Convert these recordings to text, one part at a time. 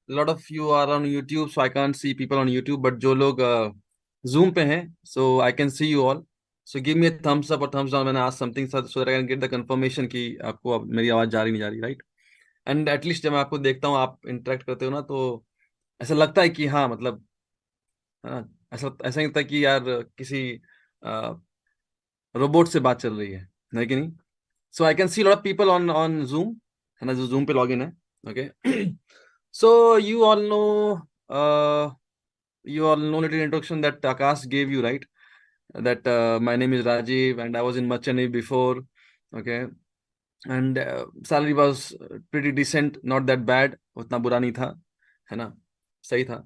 lot of you are on YouTube, so I can't see people on YouTube, but जो लोग Zoom पे हैं, so I can see you all. So give me a thumbs up or thumbs down when I ask something, so that I can get the confirmation कि आपको अब मेरी आवाज जा रही नहीं जा रही, right? And at least जब मैं आपको देखता हूँ, आप interact करते हो ना, तो ऐसा लगता है कि हाँ, मतलब है ना, ऐसा नहीं लगता कि यार किसी रोबोट से बात चल रही है कि नहीं? So I can see lot of people on Zoom, है ना, जो जूम पे लॉग इन है. Okay. So you all know, you all know little introduction that Akash gave you, right? That my name is Rajiv and I was in Machani before. Okay. And salary was pretty decent, not that bad. उतना बुरा नहीं था, है ना, सही था.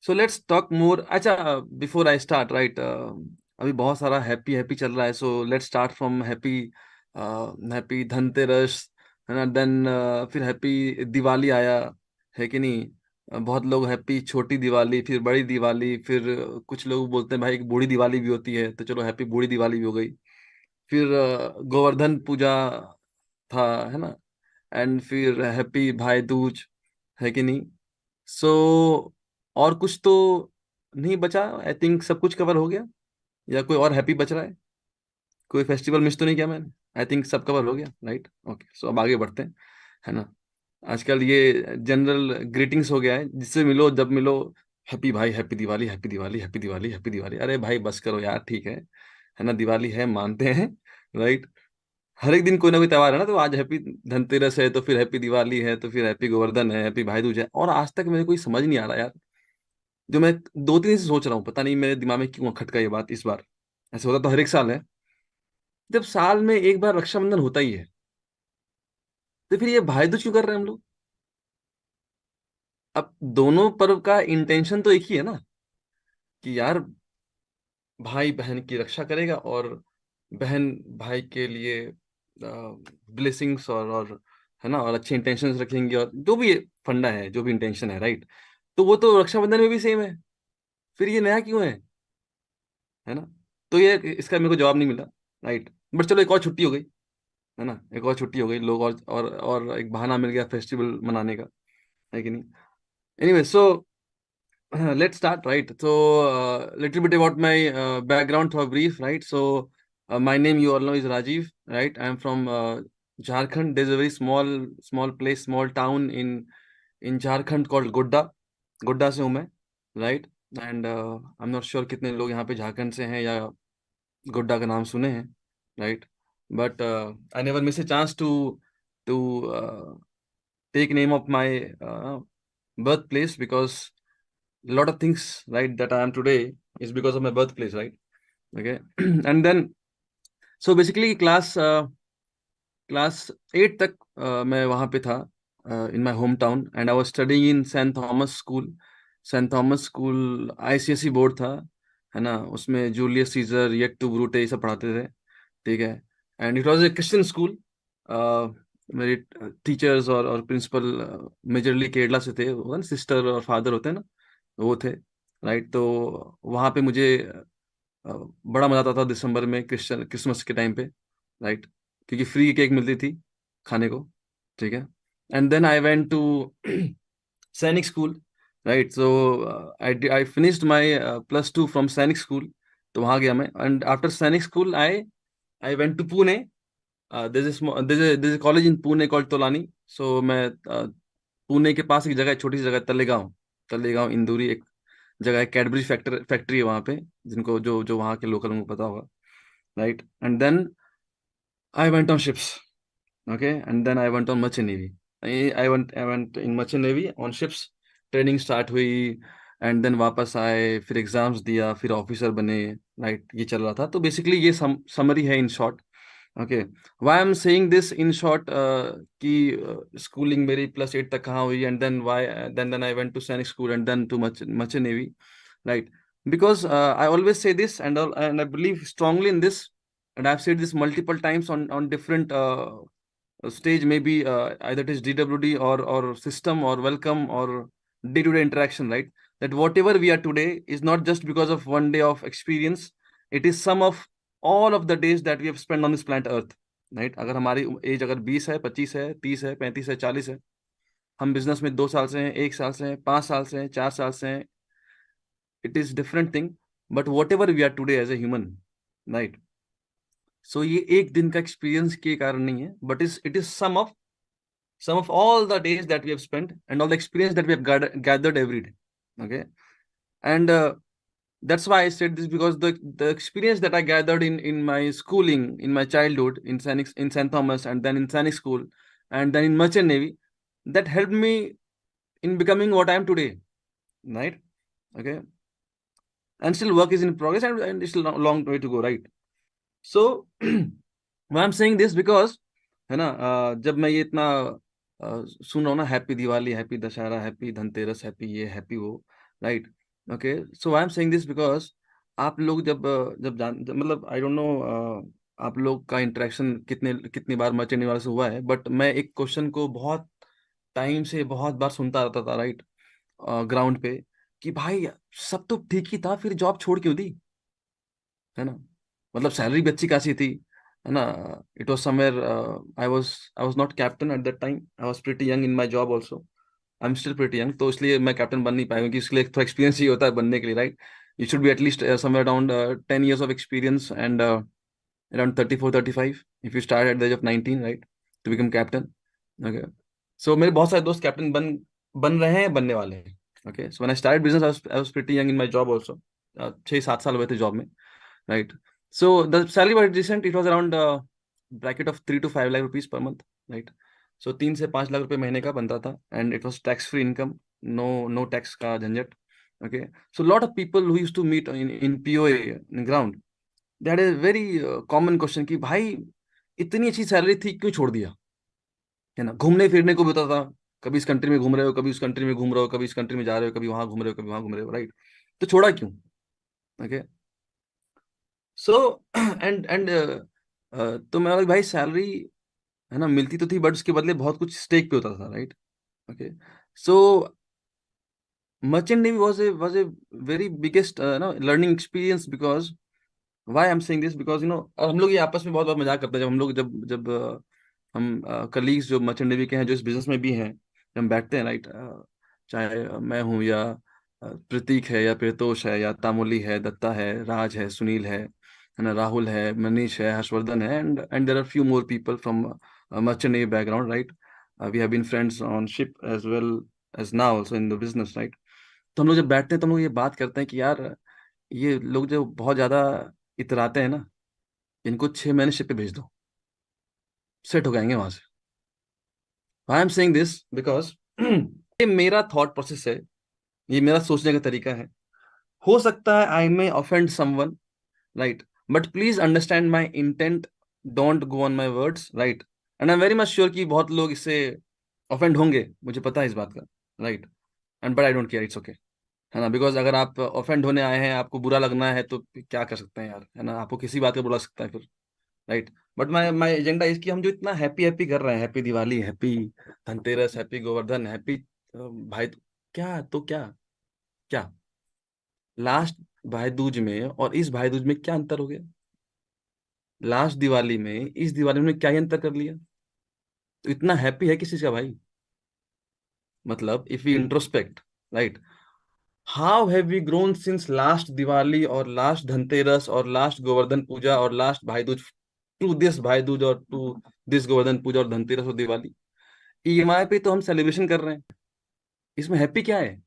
So let's talk more. अच्छा, before I start, right, अभी बहुत सारा हैप्पी हैप्पी चल रहा है, so let's start from happy. Happy Dhanteras, है ना, देन फिर हैप्पी दिवाली आया, है कि नहीं? बहुत लोग हैप्पी छोटी दिवाली, फिर बड़ी दिवाली, फिर कुछ लोग बोलते हैं भाई एक बूढ़ी दिवाली भी होती है, तो चलो हैप्पी बूढ़ी दिवाली भी हो गई. फिर गोवर्धन पूजा था, है ना, एंड फिर हैप्पी भाई दूज, है कि नहीं? सो और कुछ तो नहीं बचा, आई थिंक सब कुछ कवर हो गया. या कोई और हैप्पी बच रहा है? कोई फेस्टिवल मिस तो नहीं किया मैंने? आई थिंक सब कवर हो गया, राइट? ओके, सो अब आगे बढ़ते हैं, है ना. आजकल ये जनरल ग्रीटिंग्स हो गया है, जिससे मिलो जब मिलो, हैप्पी भाई, happy Diwali, happy Diwali, happy Diwali, happy Diwali. अरे भाई बस करो यार, ठीक है ना, दिवाली है, मानते हैं, राइट. हर एक दिन कोई ना कोई त्योहार है ना, तो आज हैप्पी धनतेरस है, तो फिर हैप्पी दिवाली है, तो फिर हैप्पी गोवर्धन है, हैप्पी भाई दूज है, और आज तक मेरे कोई समझ नहीं आ रहा यार. जो मैं 2 3 दिन से सोच रहा हूँ, पता नहीं मेरे दिमाग में क्यों खटका ये बात इस बार. ऐसे होता तो हर एक साल है, जब साल में एक बार रक्षाबंधन होता ही है, तो फिर ये भाई दूज क्यों कर रहे हैं हम लोग? अब दोनों पर्व का इंटेंशन तो एक ही है ना, कि यार भाई बहन की रक्षा करेगा, और बहन भाई के लिए ब्लेसिंग्स और है ना, और अच्छे इंटेंशंस रखेंगे, और जो भी फंडा है, जो भी इंटेंशन है, राइट. तो वो तो रक्षाबंधन में भी सेम है, फिर ये नया क्यों है ना? तो ये इसका मेरे को जवाब नहीं मिला, राइट. बट चलो, एक और छुट्टी हो गई, है ना, एक और छुट्टी हो गई, लोग और एक बहाना मिल गया फेस्टिवल मनाने का, है कि नहीं? Anyway, so let's start, right? So little bit about my background for brief, right? So my name, you all know, is Rajiv, right? I'm from Jharkhand. There's a very small place, small town in Jharkhand called Godda से हूँ मैं, right? And I'm not sure कितने लोग यहाँ पे झारखंड से हैं या गोड्डा का नाम सुने हैं, right? But I never miss a chance to take name of my birthplace, because a lot of things, right, that I am today is because of my birthplace, right? Okay. And then, so basically class 8 तक मैं वहाँ पे था, in my home town, and I was studying in Saint Thomas school. Saint Thomas school ICSE board था, है ना. उसमें Julius Caesar, et tu Brute, ये सब पढ़ाते थे, ठीक है. And it was a Christian school. मेरे टीचर्स और प्रिंसिपल मेजरली केरला से थे, वो सिस्टर और फादर होते हैं ना, वो थे, राइट. तो वहाँ पे मुझे बड़ा मजा आता था दिसंबर में, क्रिसमस के टाइम पे, राइट, क्योंकि फ्री केक मिलती थी खाने को, ठीक है. And then I went to Sainik school, right. So I finished my +2 from Sainik school. तो वहाँ गया मैं, and after Sainik school I went to Pune. there's a college in Pune called Tolani. So मैं पुणे के पास एक जगह, छोटी सी जगह, तलेगांव. तलेगांव इंदौरी एक जगह है, कैडबरी फैक्ट्री है वहाँ पे, जिनको जो जो वहाँ के लोकल उनको पता होगा, right. And then I went on ships. Okay. And then I went on merchant navy. I went in merchant navy on ships. Training start हुई, एंड देन वापस आए, फिर एग्जाम्स दिया, फिर ऑफिसर बने, राइट. ये चल रहा था. तो बेसिकली ये समरी है in short. Okay. Why I am saying this in short, कि स्कूलिंग मेरी +8 तक कहाँ हुई, and then why, then I went to Sainik school, and then to merchant navy, right? Because I always say this, and I believe strongly in this, and I've said this multiple times on different stage, maybe either it is DWD or system or welcome or day-to-day interaction, right? That whatever we are today is not just because of one day of experience. It is some of all of the days that we have spent on this planet Earth, right? अगर हमारी as अगर 20 है, 25 है, 30 है, 35 है, 40 है, हम business में 2 साल से हैं, 1 साल से हैं, 5 साल से हैं, 4 साल से हैं, it is different thing, but whatever we are today as a human, right? So ये एक दिन का एक्सपीरियंस के कारण नहीं है, but it is some of all the days that we have spent and all the experience that we have gathered every day. Okay. And that's why I said this, because the experience that I gathered in my schooling, in my childhood, in St. Thomas, and then in Sainik School, and then in Merchant Navy, that helped me in becoming what I am today, right? Okay. And still work is in progress, and it's a long way to go, right? So why I'm saying this, because है ना, जब मैं ये इतना सुन रहा हूँ ना, happy Diwali, happy Dussehra, happy Dhanteras, happy ये हैप्पी वो, right? Okay, so I am saying this because आप लोग मतलब आई डोंट नो आप लोग का इंटरेक्शन कितनी बार मर्चेंट वाले से हुआ है, बट मैं एक क्वेश्चन को बहुत टाइम से बहुत बार सुनता रहता था, राइट? ग्राउंड पे, कि भाई सब तो ठीक ही था, फिर जॉब छोड़ क्यों दी, है ना? मतलब सैलरी भी अच्छी खासी थी, है ना? It was somewhere, I was not captain at that time, I was pretty young in my job also, I am still pretty young, तो इसलिए मैं कैप्टन बन नहीं पाया, क्योंकि इसके लिए थोड़ा एक्सपीरियंस ही होता है बनने के लिए, right? You should be at least somewhere around 10 years of experience, and around 34-35 if you start at the age of 19, right, to become captain. Okay. So मेरे बहुत सारे दोस्त कैप्टन बन रहे हैं, बनने वाले हैं. Okay, so when I started business, I was pretty young in my job also. 6-7 साल हुए थे जॉब में, right? So the salary was decent. It was around bracket of 3 to 5 lakh rupees per month, right? So 3 से 5 लाख रुपए महीने का बनता था, and it was tax free income, no tax का झंझट. Okay, so lot of people who used to meet in POA in ground, they had a very common question कि भाई इतनी अच्छी सैलरी थी क्यों छोड़ दिया, है ना? घूमने फिरने को भी होता था, कभी इस कंट्री में घूम रहे हो, कभी उस कंट्री में घूम रहे हो, कभी इस कंट्री में जा रहे हो, कभी वहां घूम रहे हो, कभी वहां घूम रहे हो, राइट? तो छोड़ा क्यों? ओके, सो एंड तो मैं बोला, भाई सैलरी, है ना, मिलती तो थी, बट उसके बदले बहुत कुछ स्टेक पे होता था, right? Okay, so merchant navy was a very biggest learning experience, because why I'm saying this, because और हम लोग ये आपस में बहुत बहुत मजाक करते हैं, जब हम लोग जब जब हम कलीग्स जो मर्चेंट नेवी के हैं, जो इस बिजनेस में भी हैं, जब हम बैठते हैं, राइट, चाहे मैं हूँ, या प्रतीक है, या प्रितोष है, या तामोली है, दत्ता है, राज है, सुनील है ना, राहुल है, मनीष है, हर्षवर्धन है, and there are few more people from merchant navy background, right? We have been friends on ship as well as now also in the business, right? तो हम लोग जब बैठते हैं तो हम लोग ये बात करते हैं कि यार, ये लोग जो बहुत ज्यादा इतराते हैं ना, इनको 6 महीने शिप पे भेज दो, सेट हो जाएंगे वहां से. आई एम सेइंग दिस बिकॉज ये मेरा थॉट प्रोसेस है, ये मेरा सोचने का तरीका है. हो सकता है I may offend someone, right, but please understand my intent, don't go on my words, right? And I am very much sure कि बहुत लोग इससे ऑफेंड होंगे, मुझे पता है इस बात का, right? And but I don't care, it's okay, है ना? बिकॉज अगर आप ऑफेंड होने आए हैं, आपको बुरा लगना है, तो क्या कर सकते हैं यार, है ना? आपको किसी बात का बुरा सकता है फिर, राइट? बट माई एजेंडा इसकी, हम जो इतना हैप्पी हैप्पी कर रहे हैं, happy Diwali, happy Dhanteras, happy Govardhan, happy भाई, क्या तो क्या, क्या लास्ट भाई दूज में और इस भाई दूज में क्या अंतर हो गया? लास्ट दिवाली में इस दिवाली में क्या ही अंतर कर लिया? तो इतना हैप्पी है किसी का भाई? मतलब if you introspect, right, how have we grown since last Diwali और लास्ट धनतेरस और लास्ट गोवर्धन पूजा और लास्ट भाई दूज, टू दिस भाई दूज और टू दिस गोवर्धन पूजा और धनतेरस और दिवाली. ईएमआई पे तो हम सेलिब्रेशन कर रहे हैं, इसमें हैप्पी क्या है?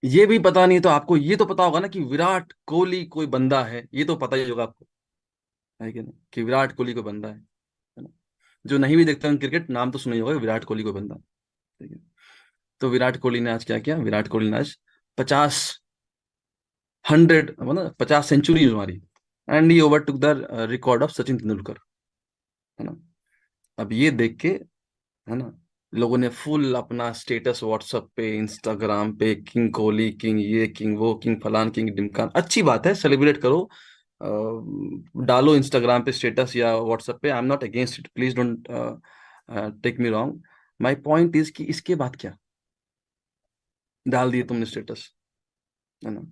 ये भी पता नहीं, तो आपको ये तो पता होगा ना कि विराट कोहली कोई बंदा है, ये तो पता ही होगा आपको, है कि नहीं, कि विराट कोहली कोई बंदा है ना? जो नहीं भी देखते हैं क्रिकेट, नाम तो सुना ही होगा, विराट कोहली कोई बंदा, ठीक है? तो विराट कोहली ने आज क्या किया? विराट कोहली ने आज 50 100 मतलब 50 सेंचुरी मारी, and he overtook the record of Sachin Tendulkar, है ना? अब ये देख के, है ना, लोगों ने फुल अपना स्टेटस व्हाट्सएप पे, इंस्टाग्राम पे, किंग कोहली, किंग ये, किंग वो, किंग फलान, किंग डिमकान, अच्छी बात है, सेलिब्रेट करो, डालो इंस्टाग्राम पे स्टेटस या व्हाट्सएप पे, I am not against it, please don't take me wrong. My point is कि इसके बाद क्या डाल दिए तुमने स्टेटस, है ना?